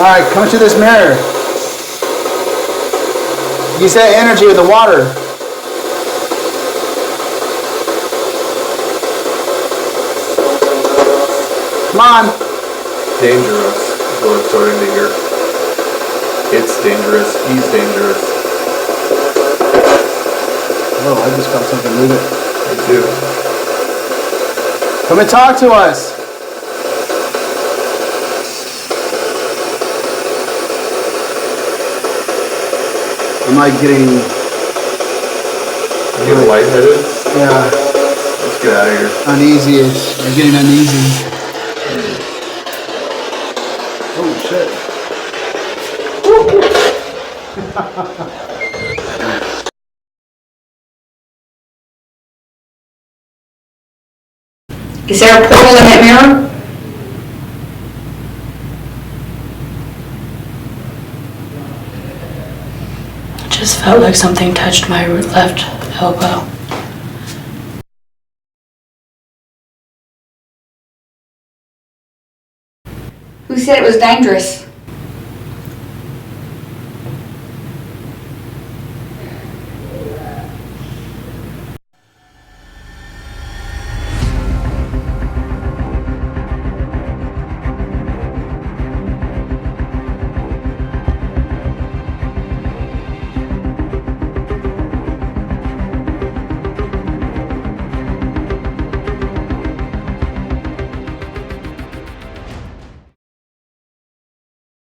Alright, come to this mirror. Use that energy with the water. Come on. Dangerous is what I'm starting to hear. It's dangerous. He's dangerous. Oh, I just felt something move it. Me too. Come and talk to us. Am I getting... You getting lightheaded? Yeah. Let's get out of here. Uneasy. I'm getting uneasy. Oh, shit. Is there a portal in that mirror? It just felt like something touched my left elbow. Who said it was dangerous?